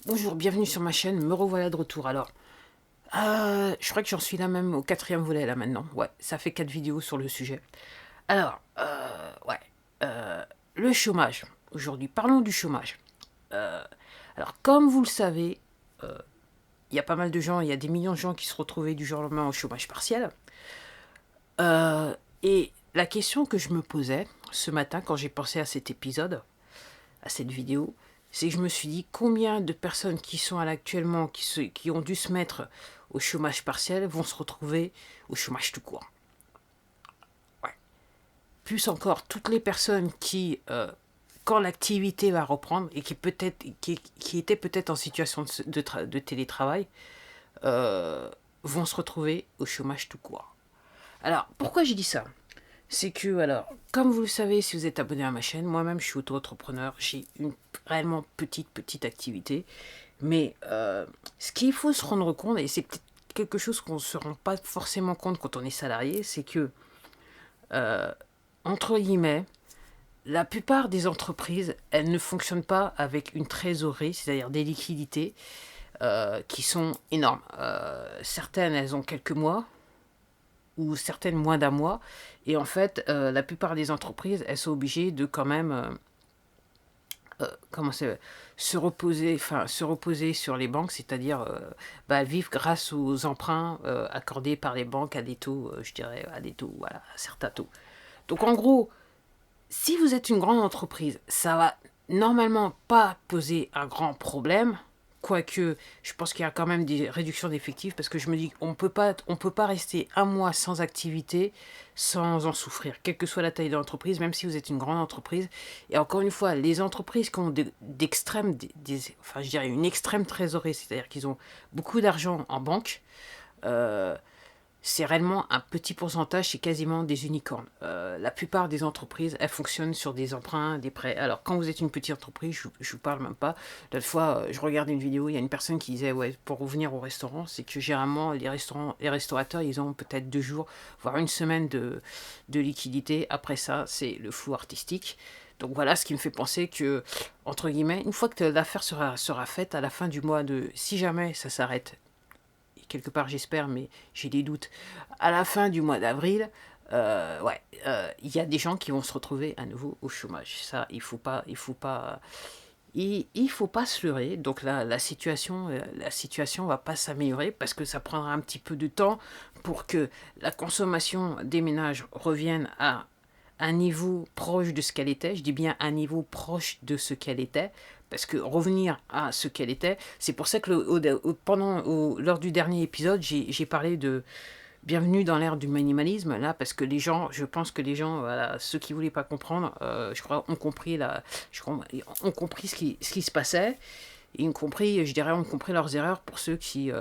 Bonjour, bienvenue sur ma chaîne, me revoilà de retour. Alors, je crois que j'en suis là même au quatrième volet là maintenant. Ouais, ça fait 4 vidéos sur le sujet. Alors, ouais, le chômage. Aujourd'hui, parlons du chômage. Euh, alors, comme vous le savez, il y a pas mal de gens, il y a des millions de gens qui se retrouvaient du jour au lendemain au chômage partiel. Et la question que je me posais ce matin quand j'ai pensé à cet épisode, à cette vidéo, c'est que je me suis dit combien de personnes qui sont actuellement, qui ont dû se mettre au chômage partiel vont se retrouver au chômage tout court. Ouais. Plus encore, toutes les personnes qui, quand l'activité va reprendre et qui étaient peut-être en situation de télétravail, euh, vont se retrouver au chômage tout court. Alors, pourquoi j'ai dit ça? C'est que, alors, comme vous le savez, si vous êtes abonné à ma chaîne, moi-même je suis auto-entrepreneur, j'ai une réellement petite activité, mais ce qu'il faut se rendre compte, et c'est peut-être quelque chose qu'on ne se rend pas forcément compte quand on est salarié, c'est que, entre guillemets, la plupart des entreprises, elles ne fonctionnent pas avec une trésorerie, c'est-à-dire des liquidités qui sont énormes. Certaines, elles ont quelques mois, ou certaines moins d'un mois. Et en fait, la plupart des entreprises, elles sont obligées de quand même comment se reposer sur les banques, c'est-à-dire vivre grâce aux emprunts accordés par les banques à des taux, je dirais, à des taux, voilà, à certains taux. Donc en gros, si vous êtes une grande entreprise, ça va normalement pas poser un grand problème. Quoique, je pense qu'il y a quand même des réductions d'effectifs parce que je me dis qu'on on peut pas rester un mois sans activité sans en souffrir, quelle que soit la taille de l'entreprise, même si vous êtes une grande entreprise. Et encore une fois, les entreprises qui ont d'extrême, enfin je dirais une extrême trésorerie, c'est-à-dire qu'ils ont beaucoup d'argent en banque, euh, c'est réellement un petit pourcentage, c'est quasiment des unicornes. La plupart des entreprises, elles fonctionnent sur des emprunts, des prêts. Alors, quand vous êtes une petite entreprise, je ne vous parle même pas. L'autre fois, je regardais une vidéo, il y a une personne qui disait, ouais, pour revenir au restaurant, c'est que généralement, les restaurateurs, ils ont peut-être 2 jours, voire une semaine de liquidité. Après ça, c'est le flou artistique. Donc voilà ce qui me fait penser que, entre guillemets, une fois que l'affaire sera faite, à la fin du mois si jamais ça s'arrête, quelque part j'espère, mais j'ai des doutes, à la fin du mois d'avril, il y a des gens qui vont se retrouver à nouveau au chômage. Ça, il faut pas se leurrer. Donc là, la situation va pas s'améliorer parce que ça prendra un petit peu de temps pour que la consommation des ménages revienne à un niveau proche de ce qu'elle était. Je dis bien un niveau proche de ce qu'elle était. Parce que revenir à ce qu'elle était, c'est pour ça que lors du dernier épisode, j'ai parlé de bienvenue dans l'ère du minimalisme, là, parce que les gens, je pense que les gens, voilà, ceux qui voulaient pas comprendre, je crois, ont compris ce qui se passait, et ont compris, je dirais, ont compris leurs erreurs pour ceux qui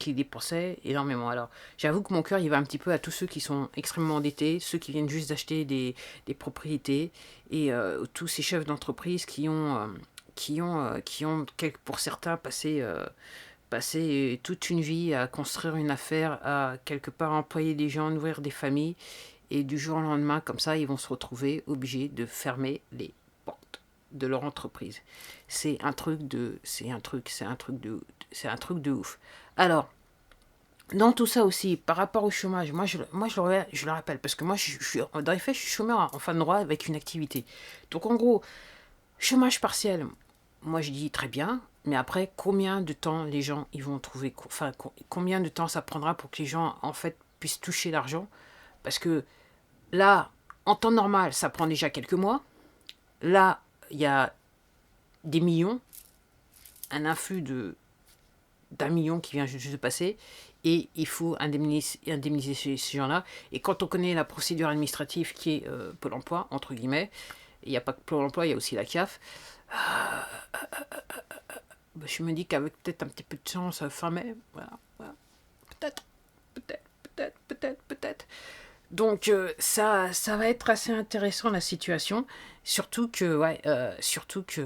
dépensaient énormément. Alors, j'avoue que mon cœur, il va un petit peu à tous ceux qui sont extrêmement endettés, ceux qui viennent juste d'acheter des propriétés, et tous ces chefs d'entreprise qui ont, pour certains, passer toute une vie à construire une affaire, à quelque part employer des gens, nourrir des familles, et du jour au lendemain, comme ça, ils vont se retrouver obligés de fermer les portes de leur entreprise. C'est un truc de ouf. Alors, dans tout ça aussi, par rapport au chômage, je le rappelle, parce que moi, dans les faits, je suis chômeur en fin de droit avec une activité. Donc, en gros, chômage partiel, moi je dis très bien, mais après, combien de temps les gens ils vont trouver, enfin, combien de temps ça prendra pour que les gens en fait puissent toucher l'argent? Parce que là, en temps normal, ça prend déjà quelques mois. Là, il y a des millions, un influx d'un million qui vient juste de passer, et il faut indemniser ces gens-là. Et quand on connaît la procédure administrative qui est Pôle emploi, entre guillemets, il n'y a pas que Pôle emploi, il y a aussi la CAF. Je me dis qu'avec peut-être un petit peu de chance, fin mai, voilà, voilà. Peut-être, peut-être. Donc ça va être assez intéressant la situation, surtout que, voilà, surtout que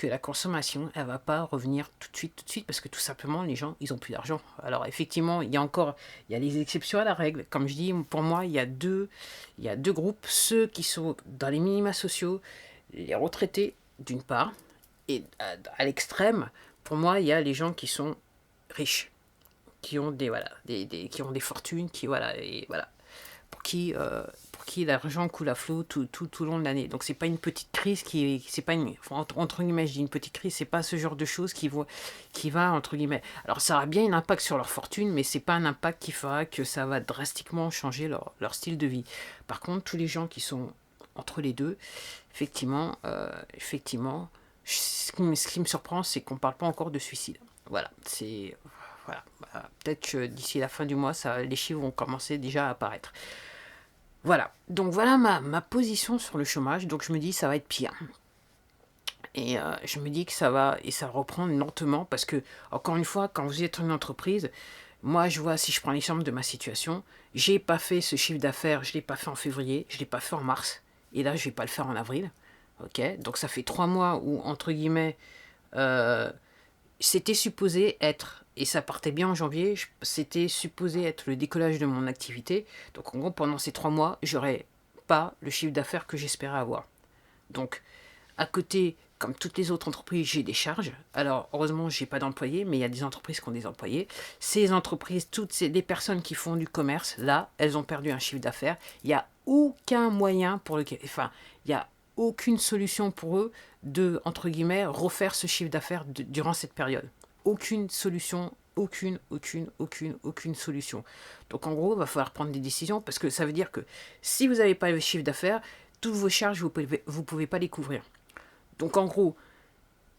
la consommation, elle va pas revenir tout de suite, parce que tout simplement, les gens, ils ont plus d'argent. Alors effectivement, il y a les exceptions à la règle. Comme je dis, pour moi, il y a deux groupes, ceux qui sont dans les minima sociaux, les retraités, d'une part, Et à l'extrême, pour moi, il y a les gens qui sont riches, qui ont des, voilà, qui ont des fortunes, qui, voilà, et voilà, pour qui l'argent coule à flot tout le long de l'année. Donc c'est pas une petite crise c'est pas une, entre guillemets, je dis une petite crise, c'est pas ce genre de choses qui va, entre guillemets. Alors ça aura bien un impact sur leur fortune, mais c'est pas un impact qui fera que ça va drastiquement changer leur style de vie. Par contre, tous les gens qui sont entre les deux, effectivement, ce qui me surprend, c'est qu'on parle pas encore de suicide. Voilà, c'est voilà. Peut-être que d'ici la fin du mois, les chiffres vont commencer déjà à apparaître. Voilà, donc voilà ma position sur le chômage. Donc je me dis ça va être pire. Et je me dis que ça va reprendre lentement parce que, encore une fois, quand vous êtes une entreprise, moi je vois, si je prends l'exemple de ma situation, j'ai pas fait ce chiffre d'affaires, je l'ai pas fait en février, je l'ai pas fait en mars, et là je vais pas le faire en avril. Ok, donc ça fait 3 mois où, entre guillemets, euh, c'était supposé être, et ça partait bien en janvier, c'était supposé être le décollage de mon activité. Donc en gros, pendant ces 3 mois, j'aurais pas le chiffre d'affaires que j'espérais avoir. Donc à côté, comme toutes les autres entreprises, j'ai des charges. Alors heureusement, j'ai pas d'employés, mais il y a des entreprises qui ont des employés. Ces entreprises, les personnes qui font du commerce, là, elles ont perdu un chiffre d'affaires. Il n'y a aucun moyen pour lequel, enfin, il y a aucune solution pour eux de, entre guillemets, refaire ce chiffre d'affaires durant cette période. Aucune solution, aucune solution. Donc en gros, il va falloir prendre des décisions parce que ça veut dire que si vous n'avez pas le chiffre d'affaires, toutes vos charges, vous ne pouvez pas les couvrir. Donc en gros,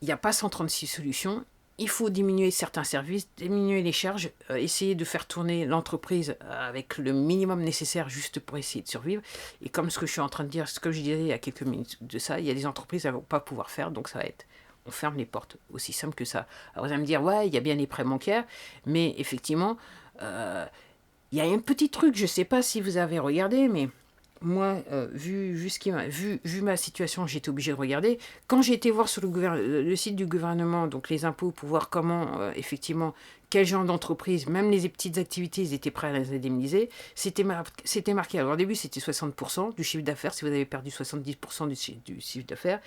il n'y a pas 136 solutions. Il faut diminuer certains services, diminuer les charges, essayer de faire tourner l'entreprise avec le minimum nécessaire juste pour essayer de survivre. Et comme ce que je suis en train de dire, ce que je disais il y a quelques minutes de ça, il y a des entreprises qui ne vont pas pouvoir faire, donc ça va être, on ferme les portes, aussi simple que ça. Alors vous allez me dire, ouais, il y a bien les prêts bancaires, mais effectivement, il y a un petit truc, je ne sais pas si vous avez regardé, mais moi, vu ma situation, j'étais obligé de regarder. Quand j'ai été voir sur le site du gouvernement, donc les impôts, pour voir comment, effectivement, quel genre d'entreprise, même les petites activités, ils étaient prêts à les indemniser, c'était marqué. Alors au début, c'était 60% du chiffre d'affaires, si vous avez perdu 70% du chiffre d'affaires.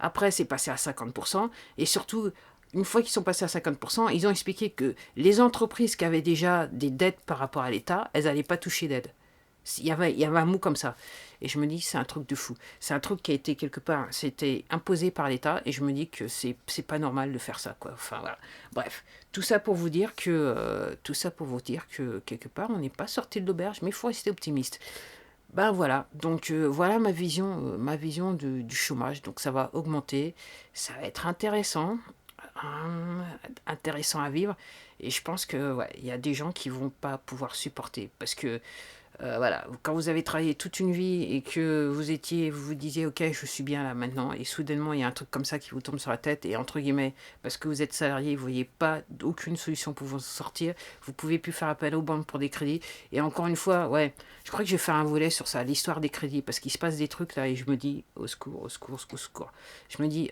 Après, c'est passé à 50%. Et surtout, une fois qu'ils sont passés à 50%, ils ont expliqué que les entreprises qui avaient déjà des dettes par rapport à l'État, elles n'allaient pas toucher d'aide. Il y avait un mot comme ça. Et je me dis, c'est un truc de fou. C'est un truc qui a été quelque part, c'était imposé par l'État. Et je me dis que c'est pas normal de faire ça, quoi. Enfin, voilà. Bref, tout ça pour vous dire que, quelque part, on n'est pas sorti de l'auberge, mais il faut rester optimiste. Ben voilà, donc voilà ma vision du chômage. Donc ça va augmenter, ça va être intéressant à vivre. Et je pense que ouais, il y a des gens qui vont pas pouvoir supporter parce que voilà, quand vous avez travaillé toute une vie et que vous vous disiez ok, je suis bien là maintenant, et soudainement il y a un truc comme ça qui vous tombe sur la tête, et entre guillemets, parce que vous êtes salarié, vous voyez pas aucune solution pour vous sortir, vous pouvez plus faire appel aux banques pour des crédits. Et encore une fois, ouais, je crois que je vais faire un volet sur ça, l'histoire des crédits, parce qu'il se passe des trucs là et je me dis au secours, au secours, au secours. Je me dis,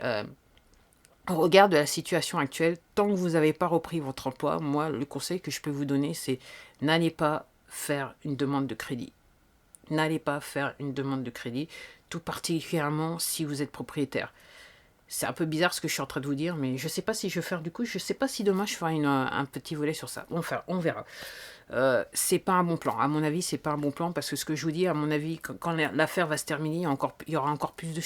au regard de la situation actuelle, tant que vous n'avez pas repris votre emploi, moi, le conseil que je peux vous donner, c'est n'allez pas faire une demande de crédit. N'allez pas faire une demande de crédit, tout particulièrement si vous êtes propriétaire. C'est un peu bizarre ce que je suis en train de vous dire, mais je ne sais pas si je vais faire du coup, je ne sais pas si demain je ferai un petit volet sur ça. Enfin, on verra. C'est pas un bon plan. À mon avis, c'est pas un bon plan parce que ce que je vous dis, à mon avis, quand l'affaire va se terminer, il y aura encore plus de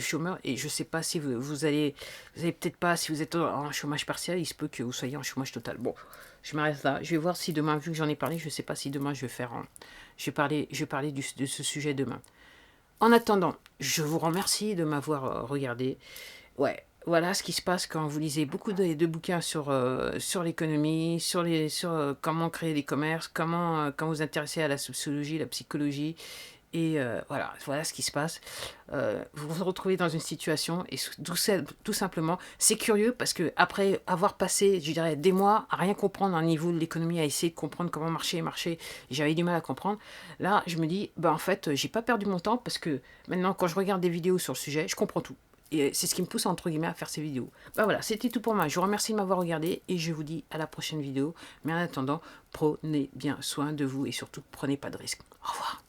chômeurs, et je sais pas si vous allez peut-être pas, si vous êtes en chômage partiel, il se peut que vous soyez en chômage total. Bon, je m'arrête là. Je vais voir si demain, vu que j'en ai parlé, je sais pas si demain je vais faire, je vais parler de ce sujet demain. En attendant, je vous remercie de m'avoir regardé. Ouais, voilà ce qui se passe quand vous lisez beaucoup de bouquins sur l'économie, sur comment créer des commerces, quand vous intéressez à la sociologie, la psychologie. Et voilà ce qui se passe. Vous vous retrouvez dans une situation, et tout simplement, c'est curieux parce que après avoir passé, je dirais, des mois à rien comprendre au niveau de l'économie, à essayer de comprendre comment marcher, j'avais du mal à comprendre. Là, je me dis, bah en fait, j'ai pas perdu mon temps parce que maintenant, quand je regarde des vidéos sur le sujet, je comprends tout. Et c'est ce qui me pousse, entre guillemets, à faire ces vidéos. Bah voilà, c'était tout pour moi. Je vous remercie de m'avoir regardé et je vous dis à la prochaine vidéo. Mais en attendant, prenez bien soin de vous et surtout, prenez pas de risques. Au revoir.